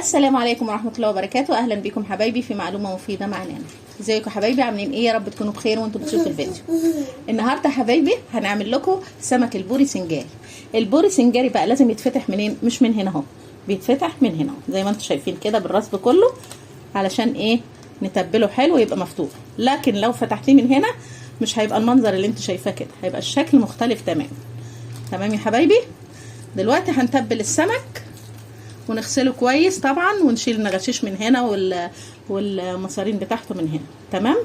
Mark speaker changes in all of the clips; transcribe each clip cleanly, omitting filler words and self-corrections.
Speaker 1: السلام عليكم ورحمه الله وبركاته. اهلا بكم حبايبي في معلومه مفيده مع نانا. ازيكم حبايبي؟ عاملين ايه؟ يا رب تكونوا بخير وانتم بتشوفوا الفيديو. النهارده حبايبي هنعمل لكم سمك البوري سنجاري. البوري سنجاري بقى لازم يتفتح منين؟ مش من هنا اهو، بيتفتح من هنا اهو زي ما انتم شايفين كده بالرصب كله، علشان ايه؟ نتبله حلو ويبقى مفتوح. لكن لو فتحتيه من هنا مش هيبقى المنظر اللي انتم شايفاه كده، هيبقى الشكل مختلف تماما. تمام يا حبايبي؟ دلوقتي هنتبل السمك ونغسله كويس طبعا، ونشيل النغشيش من هنا والمصارين بتاعته من هنا. تمام.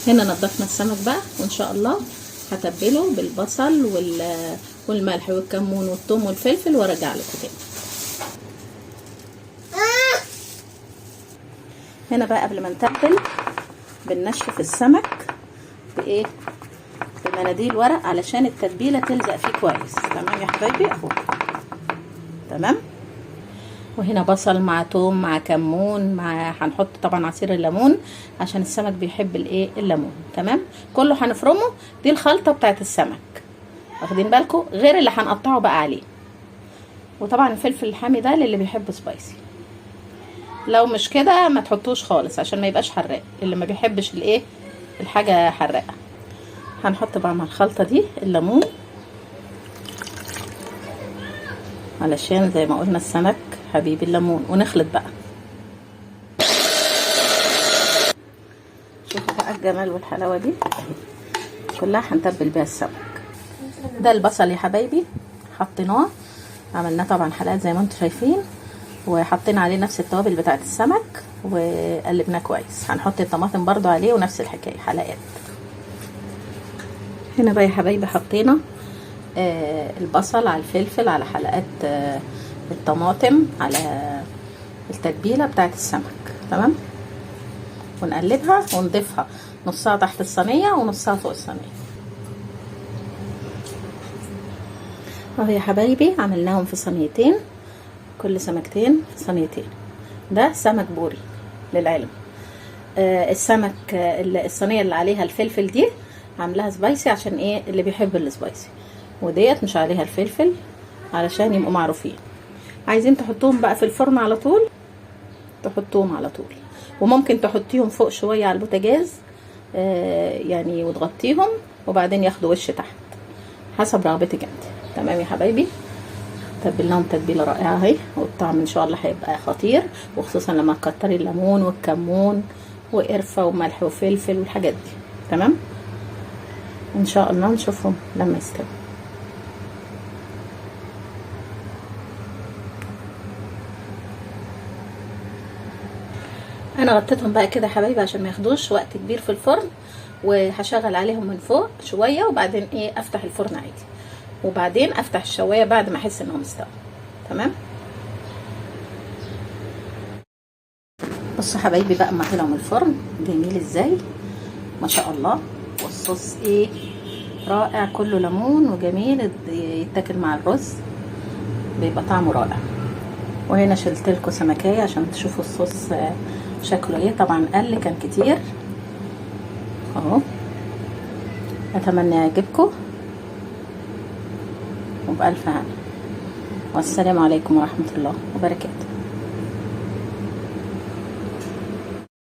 Speaker 1: هنا نضفنا السمك بقى، وان شاء الله هتبله بالبصل والملح والكمون والثوم والفلفل وارجع لكم تاني. هنا بقى قبل ما نتبل بننشف السمك بايه؟ بمناديل ورق علشان التتبيله تلزق فيه كويس. تمام يا حبايبي؟ اهو. تمام. وهنا بصل مع توم مع كمون مع هنحط طبعا عصير الليمون عشان السمك بيحب الايه؟ الليمون. تمام. كله هنفرمه. دي الخلطه بتاعت السمك، واخدين بالكم؟ غير اللي هنقطعه بقى عليه. وطبعا الفلفل الحامي ده للي بيحب سبايسي، لو مش كده ما تحطوش خالص عشان ما يبقاش حراق، اللي ما بيحبش الايه؟ الحاجه حراقه. هنحط بقى مع الخلطه دي الليمون علشان زي ما قلنا السمك حبيب الليمون، ونخلط بقى. شوفوا بقى الجمال والحلاوه دي كلها هنتبل بيها السمك. ده البصل يا حبايبي حطيناه، عملناه طبعا حلقات زي ما انتم شايفين، وحطينا عليه نفس التوابل بتاعت السمك وقلبناه كويس. هنحط الطماطم برضو عليه ونفس الحكايه حلقات. هنا بقى يا حبايبي حطينا البصل على الفلفل على حلقات الطماطم على التتبيله بتاعت السمك. تمام. ونقلبها ونضيفها نصها تحت الصينيه ونصها فوق الصينيه. اهو يا حبايبي عملناهم في صينيتين، كل سمكتين في صينيتين. ده سمك بوري للعلم. السمك الصينيه اللي عليها الفلفل دي عاملاها سبايسي عشان ايه؟ اللي بيحب السبايسي، وديت مش عليها الفلفل علشان يبقوا معروفين. عايزين تحطوهم بقى في الفرن على طول تحطوهم على طول، وممكن تحطيهم فوق شويه على البوتاجاز يعني وتغطيهم وبعدين ياخدوا وش تحت حسب رغبتك انت. تمام يا حبايبي؟ تبلناهم تتبيله رائعه اهي، والطعم ان شاء الله هيبقى خطير، وخصوصا لما تكتري الليمون والكمون وقرفه وملح وفلفل والحاجات دي. تمام. ان شاء الله نشوفهم لما يستووا. انا غطيتهم بقى كده يا حبايبي عشان ما ياخدوش وقت كبير في الفرن، وهشغل عليهم من فوق شويه وبعدين ايه؟ افتح الفرن عادي، وبعدين افتح الشوايه بعد ما احس انهم استووا. تمام. بصوا حبايبي بقى اما طلعوا من الفرن جميل ازاي ما شاء الله، والصوص ايه؟ رائع، كله ليمون وجميل، يتاكل مع الرز بيبقى طعمه رائع. وهنا شلت لكم سمكيه عشان تشوفوا الصوص شكله ايه. طبعا قل كان كتير اهو. اتمنى يعجبكم وبألف هنا، والسلام عليكم ورحمه الله وبركاته.